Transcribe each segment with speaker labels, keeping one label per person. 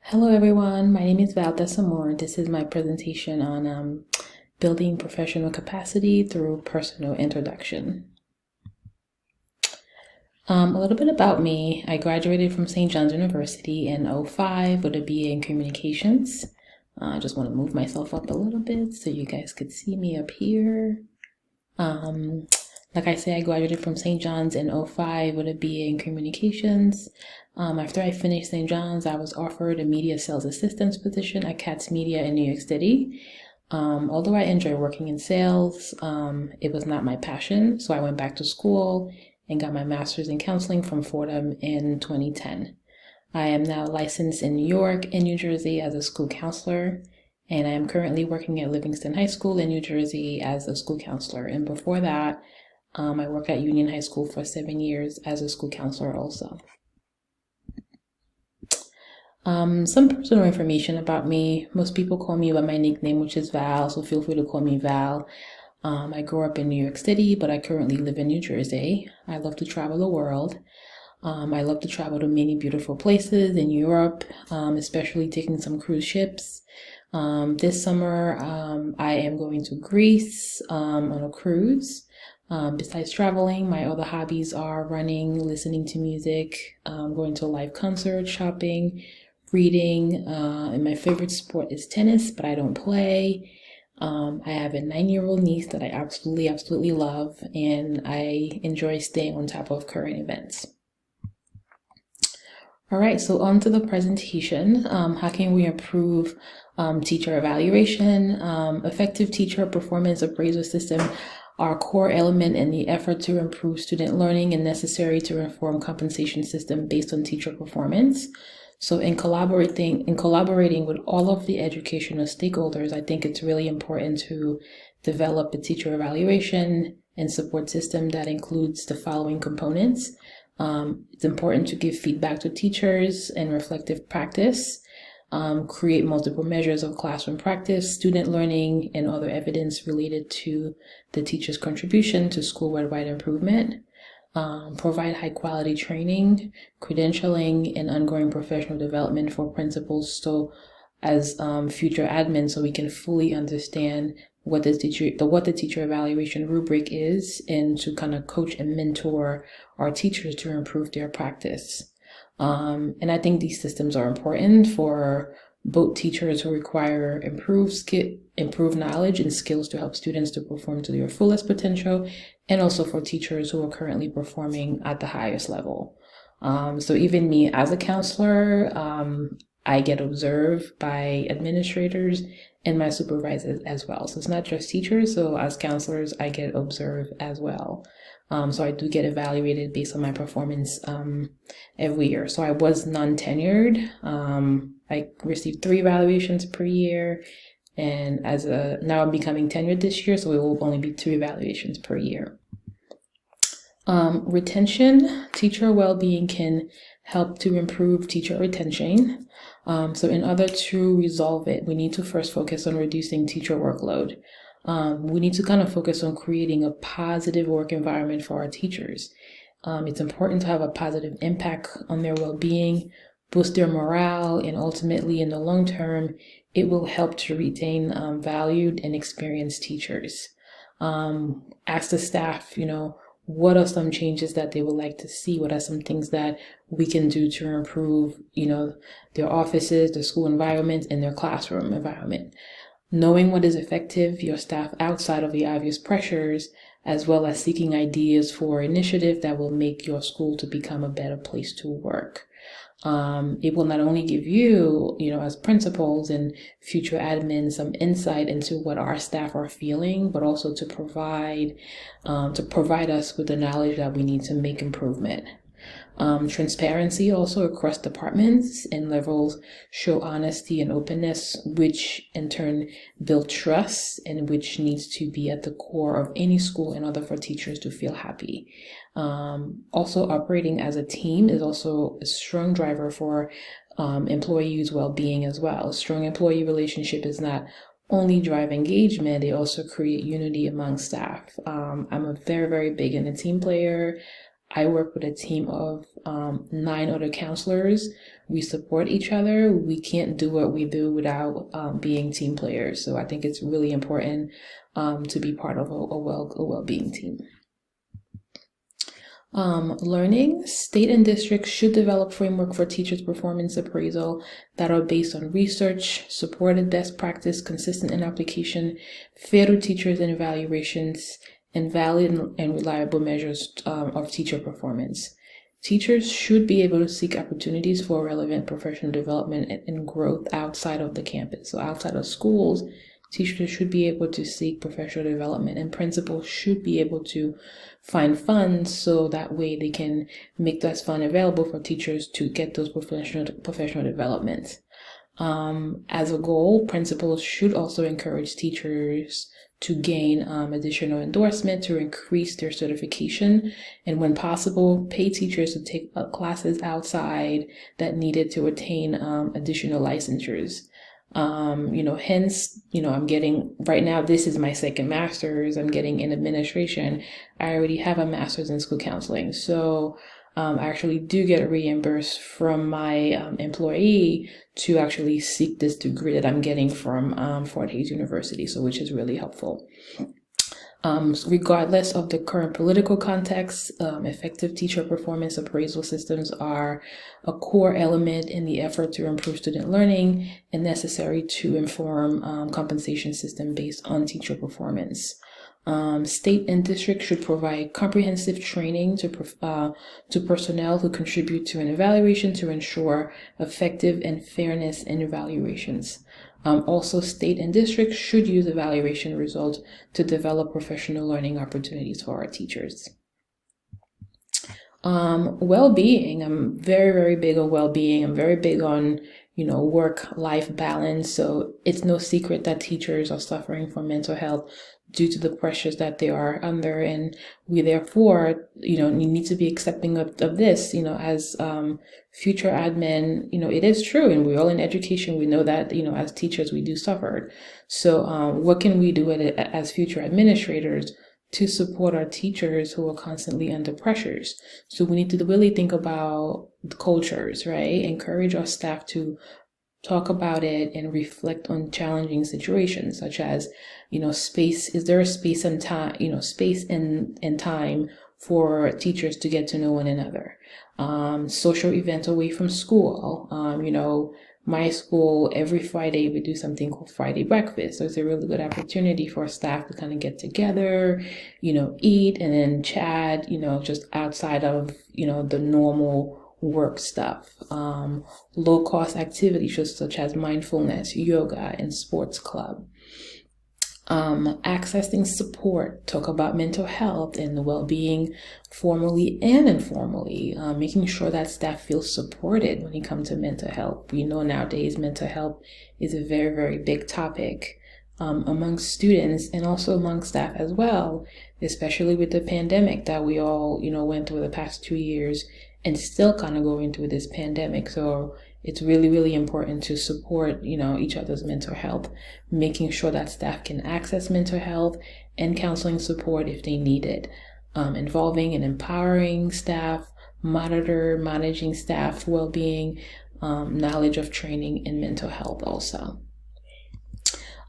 Speaker 1: Hello everyone, my name is Val Desamore. This is my presentation on building professional capacity through personal introduction. A little bit about me. I graduated from St. John's University in '05 with a BA in Communications. I just want to move myself up a little bit so you guys could see me up here. Like I say, I graduated from St. John's in '05 with a BA in Communications. After I finished St. John's, I was offered a media sales assistant position at Katz Media in New York City. Although I enjoy working in sales, it was not my passion, so I went back to school and got my master's in counseling from Fordham in 2010. I am now licensed in New York and New Jersey as a school counselor, and I am currently working at Livingston High School in New Jersey as a school counselor. And before that, I worked at Union High School for 7 years as a school counselor also. Some personal information about me. Most people call me by my nickname, which is Val, so feel free to call me Val. I grew up in New York City, but I currently live in New Jersey. I love to travel the world. I love to travel to many beautiful places in Europe, especially taking some cruise ships. This summer, I am going to Greece on a cruise. Besides traveling, my other hobbies are running, listening to music, going to a live concert, shopping, reading, and my favorite sport is tennis, but I don't play. I have a 9-year-old niece that I absolutely love, and I enjoy staying on top of current events. All right, so on to the presentation. How can we improve teacher evaluation? Effective teacher performance appraisal system are a core element in the effort to improve student learning and necessary to inform compensation system based on teacher performance. So in collaborating with all of the educational stakeholders, I think it's really important to develop a teacher evaluation and support system that includes the following components. It's important to give feedback to teachers and reflective practice, create multiple measures of classroom practice, student learning, and other evidence related to the teacher's contribution to school-wide improvement. Provide high quality training, credentialing, and ongoing professional development for principals so as future admins, so we can fully understand what the teacher evaluation rubric is, and to kind of coach and mentor our teachers to improve their practice. And I think these systems are important for both teachers who require improved knowledge and skills to help students to perform to their fullest potential, and also for teachers who are currently performing at the highest level. So even me as a counselor, I get observed by administrators and my supervisors as well. So it's not just teachers. So as counselors, I get observed as well. So I do get evaluated based on my performance every year. So I was non-tenured. I received 3 evaluations per year, and now I'm becoming tenured this year, so it will only be 2 evaluations per year. Retention, teacher well-being can help to improve teacher retention. So in order to resolve it, we need to first focus on reducing teacher workload. We need to kind of focus on creating a positive work environment for our teachers. It's important to have a positive impact on their well-being, boost their morale, and ultimately in the long term, it will help to retain valued and experienced teachers. Ask the staff, what are some changes that they would like to see? What are some things that we can do to improve, their offices, their school environment, and their classroom environment? Knowing what is effective, your staff outside of the obvious pressures, as well as seeking ideas for initiative that will make your school to become a better place to work. It will not only give you, as principals and future admins, some insight into what our staff are feeling, but also to provide us with the knowledge that we need to make improvement. Transparency also across departments and levels show honesty and openness, which in turn build trust, and which needs to be at the core of any school in order for teachers to feel happy. Also, operating as a team is also a strong driver for employees' well-being as well. A strong employee relationship is not only drive engagement, they also create unity among staff. I'm a very, very big in a team player. I work with a team of 9 other counselors. We support each other. We can't do what we do without being team players. So I think it's really important to be part of a well-being team. Learning. State and districts should develop framework for teachers' performance appraisal that are based on research, supported best practice, consistent in application, fair to teachers and evaluations, and valid and reliable measures of teacher performance. Teachers should be able to seek opportunities for relevant professional development and growth outside of the campus. So outside of schools, teachers should be able to seek professional development, and principals should be able to find funds so that way they can make that fund available for teachers to get those professional developments. As a goal, principals should also encourage teachers to gain additional endorsement to increase their certification, and when possible, pay teachers to take classes outside that needed to attain additional licensures. Hence, I'm getting, right now, this is my second master's, I'm getting in administration. I already have a master's in school counseling. So I actually do get reimbursed from my employee to actually seek this degree that I'm getting from Fort Hays University, so which is really helpful. Regardless of the current political context, effective teacher performance appraisal systems are a core element in the effort to improve student learning and necessary to inform compensation system based on teacher performance. State and district should provide comprehensive training to personnel who contribute to an evaluation to ensure effective and fairness in evaluations. Also, state and districts should use evaluation results to develop professional learning opportunities for our teachers. Well-being. I'm very, very big on well-being. I'm very big on, work-life balance. So it's no secret that teachers are suffering from mental health due to the pressures that they are under. And we therefore, need to be accepting of this, as future admin, it is true. And we're all in education. We know that, as teachers, we do suffer. So what can we do as future administrators to support our teachers who are constantly under pressures? So we need to really think about the cultures, right? Encourage our staff to talk about it and reflect on challenging situations, such as, space. Is there a space and time, space and time for teachers to get to know one another? Social events away from school. My school, every Friday, we do something called Friday breakfast. So it's a really good opportunity for staff to kind of get together, eat and then chat, just outside of, the normal work stuff. Low cost activities such as mindfulness, yoga, and sports club. Accessing support, talk about mental health and well-being formally and informally, making sure that staff feel supported when it comes to mental health. We know nowadays mental health is a very, very big topic among students and also among staff as well, especially with the pandemic that we all, went through the past 2 years and still kind of going through this pandemic. So it's really, really important to support, each other's mental health, making sure that staff can access mental health and counseling support if they need it, involving and empowering staff, managing staff well-being, knowledge of training in mental health also.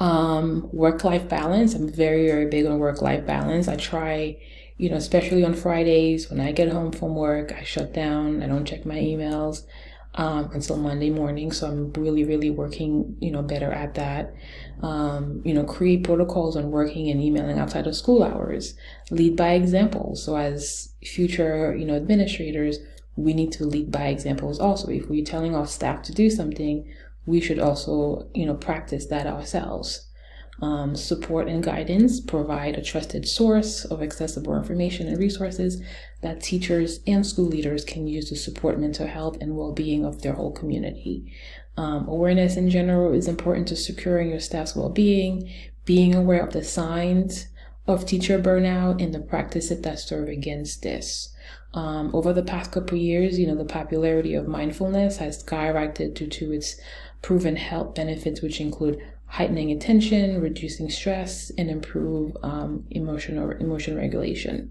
Speaker 1: Work-life balance. I'm very, very big on work-life balance. I try, especially on Fridays when I get home from work, I shut down. I don't check my emails until Monday morning. So I'm really, really working, better at that. Create protocols on working and emailing outside of school hours. Lead by example. So as future, administrators, we need to lead by examples also. If we're telling our staff to do something, we should also, practice that ourselves. Support and guidance, provide a trusted source of accessible information and resources that teachers and school leaders can use to support mental health and well-being of their whole community. Awareness in general is important to securing your staff's well-being, being aware of the signs of teacher burnout and the practices that serve against this. Over the past couple of years, the popularity of mindfulness has skyrocketed due to its proven health benefits, which include heightening attention, reducing stress, and improve emotion regulation.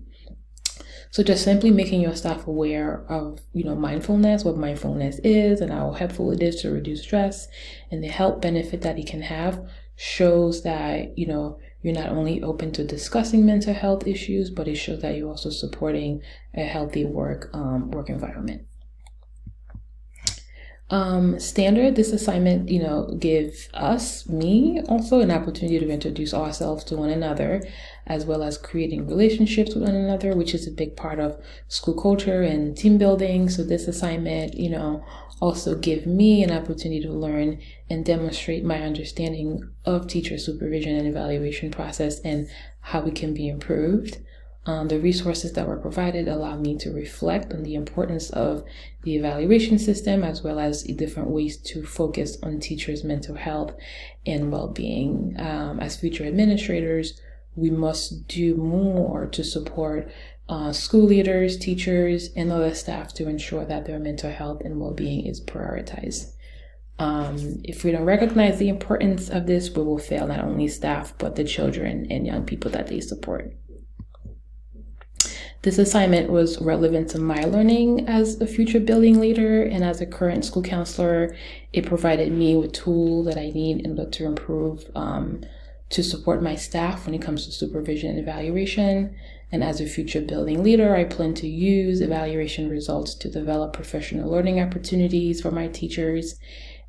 Speaker 1: So just simply making your staff aware of, mindfulness, what mindfulness is and how helpful it is to reduce stress and the health benefit that it can have shows that, you're not only open to discussing mental health issues, but it shows that you're also supporting a healthy work environment. Standard, this assignment, give me also an opportunity to introduce ourselves to one another, as well as creating relationships with one another, which is a big part of school culture and team building. So this assignment, also give me an opportunity to learn and demonstrate my understanding of teacher supervision and evaluation process and how it can be improved. The resources that were provided allow me to reflect on the importance of the evaluation system, as well as different ways to focus on teachers' mental health and well-being. As future administrators, we must do more to support school leaders, teachers, and other staff to ensure that their mental health and well-being is prioritized. If we don't recognize the importance of this, we will fail not only staff, but the children and young people that they support. This assignment was relevant to my learning as a future building leader and as a current school counselor. It provided me with tools that I need in order to improve, to support my staff when it comes to supervision and evaluation. And as a future building leader, I plan to use evaluation results to develop professional learning opportunities for my teachers.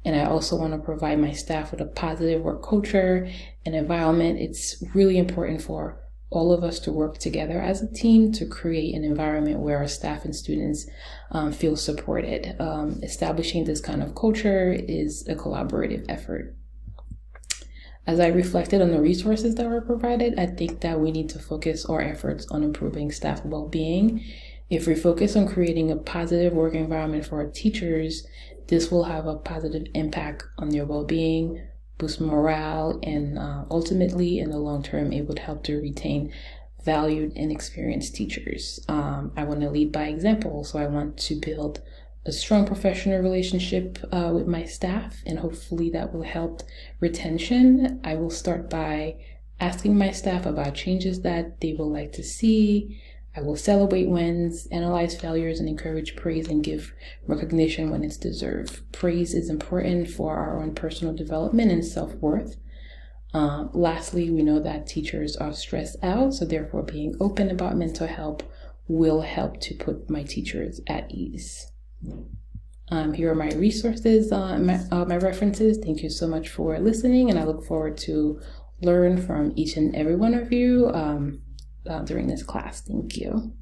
Speaker 1: And I also want to provide my staff with a positive work culture and environment. It's really important for all of us to work together as a team to create an environment where our staff and students feel supported. Establishing this kind of culture is a collaborative effort. As I reflected on the resources that were provided, I think that we need to focus our efforts on improving staff well-being. If we focus on creating a positive work environment for our teachers, this will have a positive impact on their well-being, boost morale, and ultimately in the long term, it would help to retain valued and experienced teachers. I want to lead by example, so I want to build a strong professional relationship with my staff, and hopefully that will help retention. I will start by asking my staff about changes that they will like to see. I will celebrate wins, analyze failures, and encourage praise and give recognition when it's deserved. Praise is important for our own personal development and self-worth. Lastly, we know that teachers are stressed out, so therefore being open about mental health will help to put my teachers at ease. Here are my resources, my references. Thank you so much for listening, and I look forward to learn from each and every one of you during this class. Thank you.